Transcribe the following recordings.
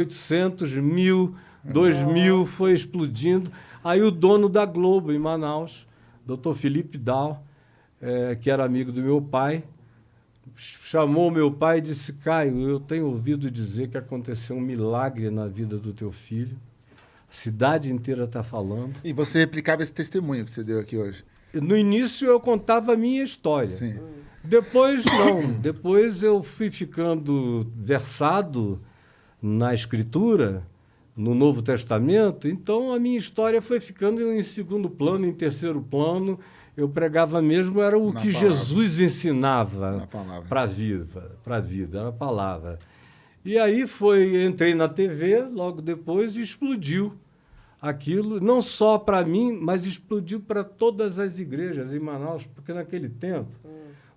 800, 1000, 2000, foi explodindo. Aí o dono da Globo, em Manaus, Dr. Felipe Dal, que era amigo do meu pai, chamou meu pai e disse: Caio, eu tenho ouvido dizer que aconteceu um milagre na vida do teu filho. A cidade inteira está falando. E você replicava esse testemunho que você deu aqui hoje? No início eu contava a minha história. Sim. Depois não. Depois eu fui ficando versado na Escritura, no Novo Testamento. Então a minha história foi ficando em segundo plano, em terceiro plano. Eu pregava mesmo, era o que Jesus ensinava para a vida, era a palavra. E aí entrei na TV logo depois e explodiu aquilo, não só para mim, mas explodiu para todas as igrejas em Manaus, porque naquele tempo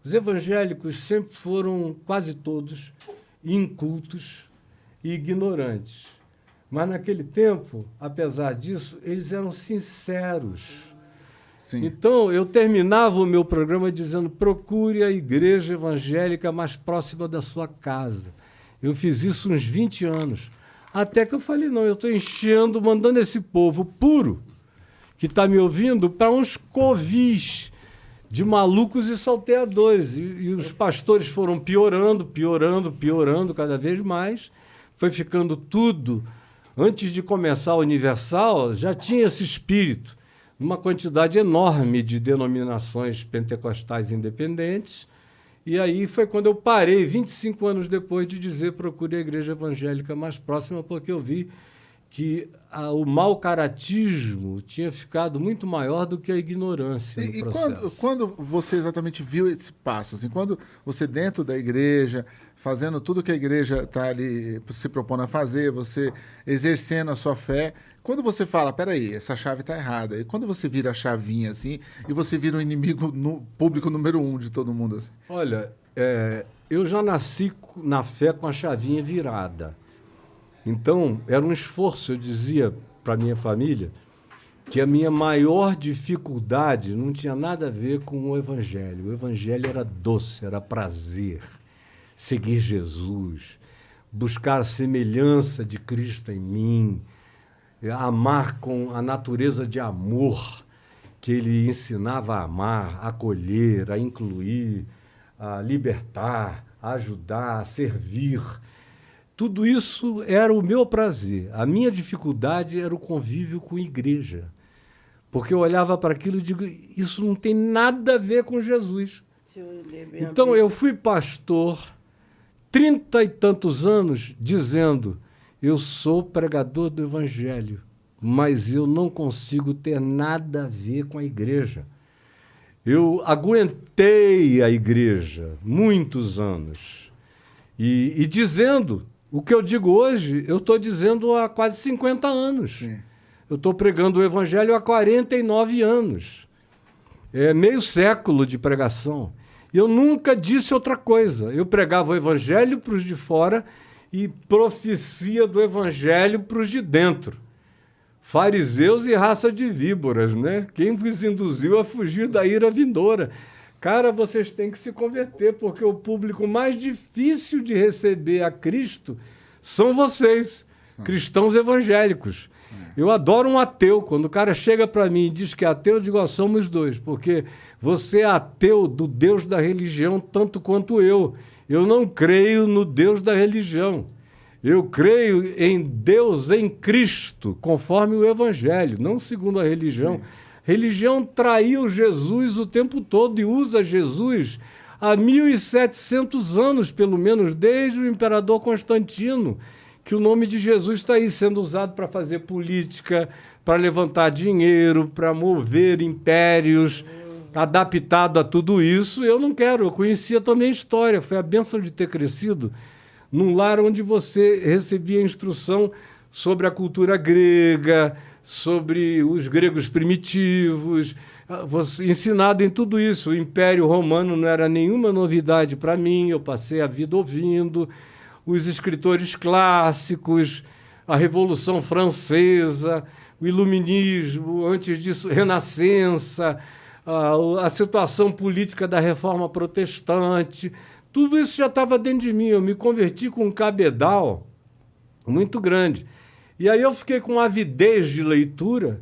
os evangélicos sempre foram, quase todos, incultos e ignorantes. Mas naquele tempo, apesar disso, eles eram sinceros. Sim. Então, eu terminava o meu programa dizendo: procure a igreja evangélica mais próxima da sua casa. Eu fiz isso uns 20 anos. Até que eu falei: não, eu estou enchendo, mandando esse povo puro, que está me ouvindo, para uns covis de malucos e salteadores. E os pastores foram piorando cada vez mais. Foi ficando tudo. Antes de começar a Universal, já tinha esse espírito. Uma quantidade enorme de denominações pentecostais independentes. E aí foi quando eu parei, 25 anos depois, de dizer: procure a igreja evangélica mais próxima, porque eu vi que o mau caratismo tinha ficado muito maior do que a ignorância no processo. E quando você exatamente viu esse passo? Assim, quando você, dentro da igreja, fazendo tudo que a igreja está ali se propondo a fazer, você exercendo a sua fé, quando você fala: peraí, essa chave está errada, e quando você vira a chavinha assim, e você vira o inimigo público número 1 de todo mundo? Assim? Olha, eu já nasci na fé com a chavinha virada. Então, era um esforço. Eu dizia para a minha família que a minha maior dificuldade não tinha nada a ver com o Evangelho. O Evangelho era doce, era prazer. Seguir Jesus, buscar a semelhança de Cristo em mim, amar com a natureza de amor que ele ensinava a amar, a acolher, a incluir, a libertar, a ajudar, a servir. Tudo isso era o meu prazer. A minha dificuldade era o convívio com a igreja. Porque eu olhava para aquilo e digo: isso não tem nada a ver com Jesus. Então, eu fui pastor 30 e tantos anos dizendo: eu sou pregador do Evangelho, mas eu não consigo ter nada a ver com a igreja. Eu aguentei a igreja muitos anos. E dizendo o que eu digo hoje, eu estou dizendo há quase 50 anos. Sim. Eu estou pregando o Evangelho há 49 anos. É meio século de pregação. Eu nunca disse outra coisa. Eu pregava o Evangelho para os de fora e profecia do Evangelho para os de dentro. Fariseus e raça de víboras, né? Quem vos induziu a fugir da ira vindoura? Cara, vocês têm que se converter, porque o público mais difícil de receber a Cristo são vocês, cristãos evangélicos. Eu adoro um ateu. Quando o cara chega para mim e diz que é ateu, eu digo: ó, somos dois, porque você é ateu do Deus da religião tanto quanto eu. Eu não creio no Deus da religião. Eu creio em Deus, em Cristo, conforme o Evangelho, não segundo a religião. Sim. Religião traiu Jesus o tempo todo e usa Jesus há 1.700 anos, pelo menos, desde o imperador Constantino, que o nome de Jesus está aí sendo usado para fazer política, para levantar dinheiro, para mover impérios, adaptado a tudo isso. Eu não quero. Eu conhecia também a história. Foi a bênção de ter crescido num lar onde você recebia instrução sobre a cultura grega, sobre os gregos primitivos, ensinado em tudo isso. O Império Romano não era nenhuma novidade para mim, eu passei a vida ouvindo. Os escritores clássicos, a Revolução Francesa, o Iluminismo, antes disso, Renascença, a situação política da Reforma Protestante, tudo isso já estava dentro de mim. Eu me converti com um cabedal muito grande. E aí eu fiquei com uma avidez de leitura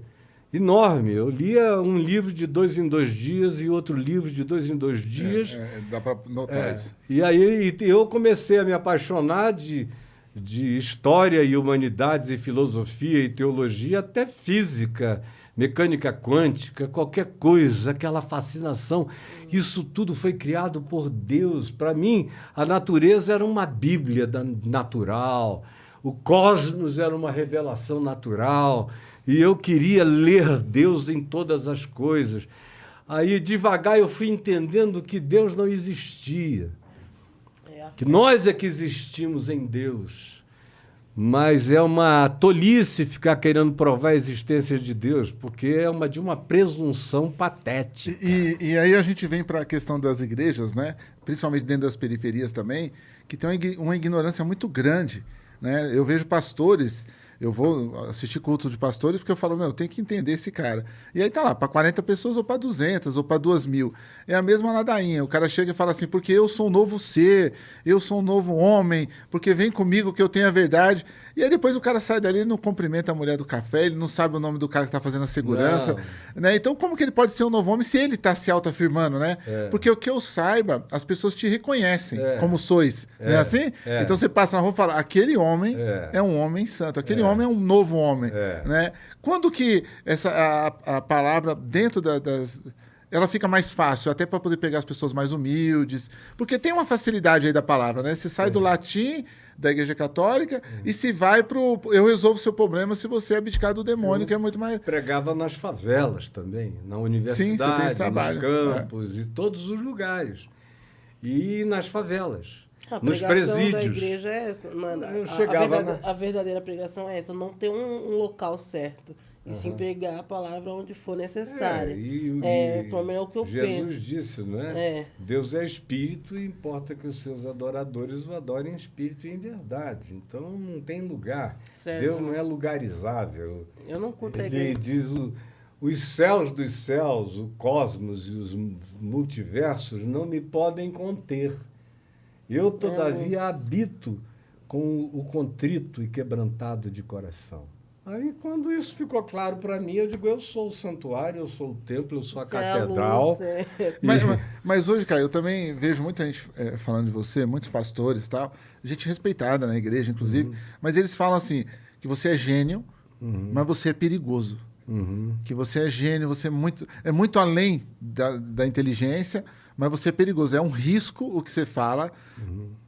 enorme. Eu lia um livro de 2 em 2 dias e outro livro de 2 em 2 dias. Dá para notar isso. E aí eu comecei a me apaixonar de história e humanidades e filosofia e teologia, até física, mecânica quântica, qualquer coisa, aquela fascinação. Isso tudo foi criado por Deus. Para mim, a natureza era uma bíblia natural, o cosmos era uma revelação natural, e eu queria ler Deus em todas as coisas. Aí, devagar, eu fui entendendo que Deus não existia, que nós é que existimos em Deus. Mas é uma tolice ficar querendo provar a existência de Deus, porque é de uma presunção patética. E aí a gente vem para a questão das igrejas, né? Principalmente dentro das periferias também, que tem uma ignorância muito grande, né? Eu vejo pastores, eu vou assistir culto de pastores porque eu falo, não, eu tenho que entender esse cara. E aí tá lá, para 40 pessoas ou para 200 ou para 2.000. É a mesma ladainha. O cara chega e fala assim, porque eu sou um novo ser, eu sou um novo homem, porque vem comigo que eu tenho a verdade. E aí depois o cara sai dali, ele não cumprimenta a mulher do café, ele não sabe o nome do cara que tá fazendo a segurança. Né? Então como que ele pode ser um novo homem se ele tá se autoafirmando, né? Porque o que eu saiba, as pessoas te reconhecem como sois. Não é assim? Então você passa na rua e fala, aquele homem é um homem santo, aquele homem é um novo homem. Né? Quando que a palavra dentro das... ela fica mais fácil, até para poder pegar as pessoas mais humildes, porque tem uma facilidade aí da palavra, né? Você sai do latim da Igreja Católica e se vai pro eu resolvo o seu problema se você abdicar do demônio, que é muito mais... Pregava nas favelas também, na universidade, sim, você tem esse trabalho, nos campos, e todos os lugares. E nas favelas, nos presídios. Da igreja é essa. A verdadeira pregação é essa, não ter um local certo. E sim pregar a palavra onde for necessária. Pelo menos é o que eu penso. Jesus disse, não é? Deus é espírito e importa que os seus adoradores o adorem em espírito e em verdade. Então não tem lugar. Certo. Deus não é lugarizável. Eu não consigo. Ele diz os céus dos céus, o cosmos e os multiversos não me podem conter. Eu, todavia, habito com o contrito e quebrantado de coração. Aí, quando isso ficou claro para mim, eu digo, eu sou o santuário, eu sou o templo, eu sou a catedral. Mas hoje, cara, eu também vejo muita gente falando de você, muitos pastores e tal, gente respeitada na igreja, inclusive, mas eles falam assim, que você é gênio, mas você é perigoso. Que você é gênio, você é muito além da inteligência, mas você é perigoso. É um risco o que você fala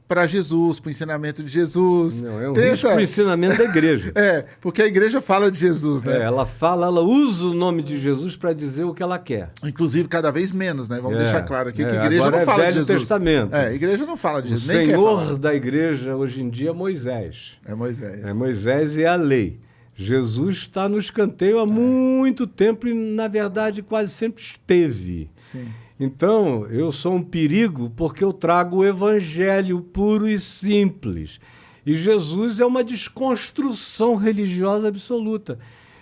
para Jesus, para o ensinamento de Jesus. Não, é um risco para o ensinamento da igreja. Porque a igreja fala de Jesus, né? Ela usa o nome de Jesus para dizer o que ela quer. Inclusive, cada vez menos, né? Vamos deixar claro aqui que a igreja agora não fala de Jesus. Jesus. Testamento. A igreja não fala de Jesus. O nem Senhor da igreja hoje em dia é Moisés. É Moisés. É Moisés e a lei. Jesus está no escanteio há muito tempo e, na verdade, quase sempre esteve. Sim. Então, eu sou um perigo porque eu trago o evangelho puro e simples. E Jesus é uma desconstrução religiosa absoluta.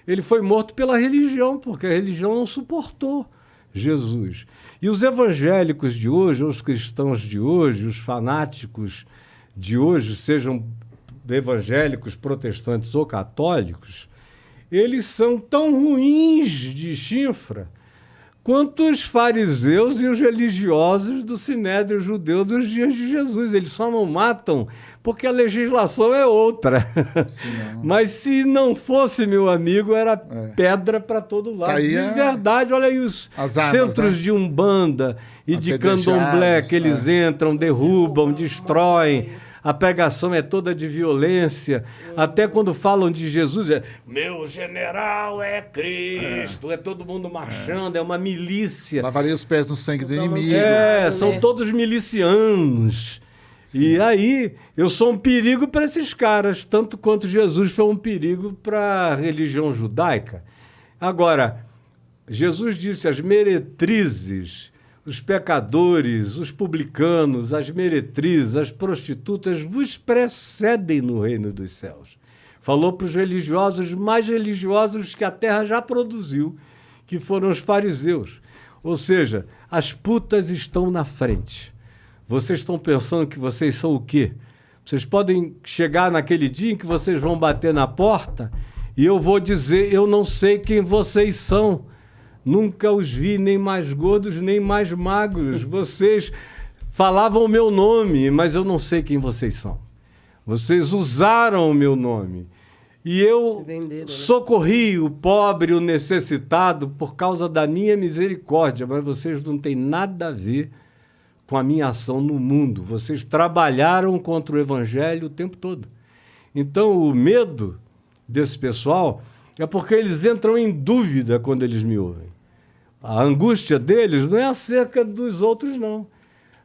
Ele foi morto pela religião, porque a religião não suportou Jesus. E os evangélicos de hoje, os cristãos de hoje, os fanáticos de hoje, sejam evangélicos, protestantes ou católicos, eles são tão ruins de chifra quanto os fariseus e os religiosos do sinédrio judeu dos dias de Jesus. Eles só não matam porque a legislação é outra. Mas se não fosse, meu amigo, era pedra para todo lado. De verdade, olha aí os centros de Umbanda e de Candomblé que eles entram, derrubam, destroem. A pregação é toda de violência. Até quando falam de Jesus, meu general é Cristo. É todo mundo marchando, é uma milícia. Lavarei os pés no sangue do inimigo. São todos milicianos. Sim. E aí, eu sou um perigo para esses caras, tanto quanto Jesus foi um perigo para a religião judaica. Agora, Jesus disse, as meretrizes, os pecadores, os publicanos, as meretrizes, as prostitutas vos precedem no reino dos céus. Falou para os religiosos mais religiosos que a terra já produziu, que foram os fariseus. Ou seja, as putas estão na frente. Vocês estão pensando que vocês são o quê? Vocês podem chegar naquele dia em que vocês vão bater na porta e eu vou dizer, eu não sei quem vocês são. Nunca os vi nem mais gordos, nem mais magros. Vocês falavam o meu nome, mas eu não sei quem vocês são. Vocês usaram o meu nome. E eu socorri o pobre, o necessitado, por causa da minha misericórdia, mas vocês não têm nada a ver com a minha ação no mundo. Vocês trabalharam contra o evangelho o tempo todo. Então, o medo desse pessoal é porque eles entram em dúvida quando eles me ouvem. A angústia deles não é acerca dos outros, não.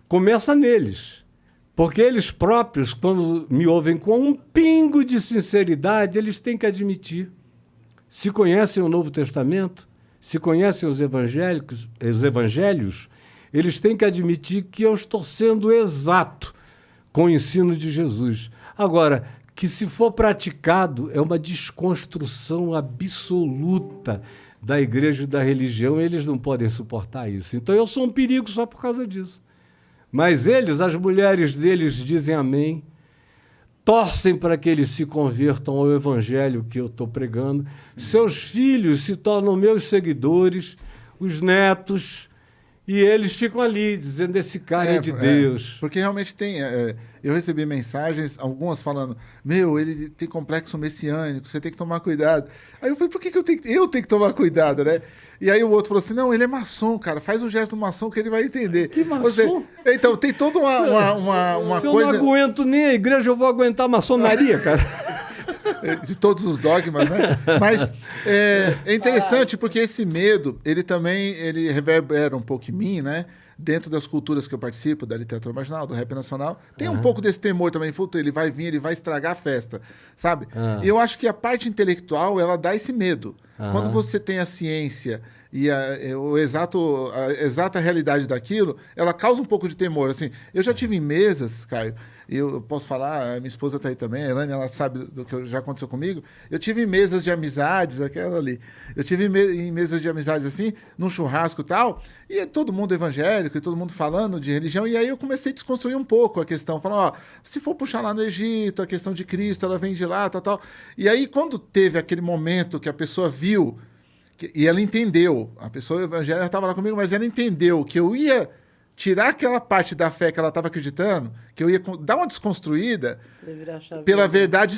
Começa neles. Porque eles próprios, quando me ouvem com um pingo de sinceridade, eles têm que admitir. Se conhecem o Novo Testamento, se conhecem os evangelhos, eles têm que admitir que eu estou sendo exato com o ensino de Jesus. Agora, que se for praticado, é uma desconstrução absoluta da igreja e da religião, eles não podem suportar isso. Então eu sou um perigo só por causa disso. Mas eles, as mulheres deles, dizem amém, torcem para que eles se convertam ao evangelho que eu estou pregando. Sim. Seus filhos se tornam meus seguidores, os netos, e eles ficam ali, dizendo, esse cara é de Deus. Porque realmente tem... eu recebi mensagens, algumas falando, ele tem complexo messiânico, você tem que tomar cuidado. Aí eu falei, por que eu tenho que tomar cuidado, né? E aí o outro falou assim, não, ele é maçom, cara, faz um gesto do maçom que ele vai entender. Que maçom? Então, tem toda uma Se coisa... eu não aguento nem a igreja, eu vou aguentar a maçonaria, cara. De todos os dogmas, né? Mas é interessante porque esse medo, ele reverbera um pouco em mim, né? Dentro das culturas que eu participo, da literatura marginal, do rap nacional, tem um pouco desse temor também. Puta, ele vai vir, ele vai estragar a festa, sabe? E eu acho que a parte intelectual, ela dá esse medo. Quando você tem a ciência e a exata realidade daquilo, ela causa um pouco de temor. Assim, eu já tive em mesas, Caio, eu posso falar, a minha esposa está aí também, a Elane, ela sabe do que já aconteceu comigo. Eu tive em mesas de amizades, aquela ali. Eu tive em mesas de amizades assim, num churrasco e tal, e todo mundo evangélico, e todo mundo falando de religião, e aí eu comecei a desconstruir um pouco a questão, falando, se for puxar lá no Egito, a questão de Cristo, ela vem de lá, tal. E aí, quando teve aquele momento que a pessoa viu, e ela entendeu, a pessoa evangélica estava lá comigo, mas ela entendeu que eu ia tirar aquela parte da fé que ela estava acreditando, que eu ia dar uma desconstruída pela verdade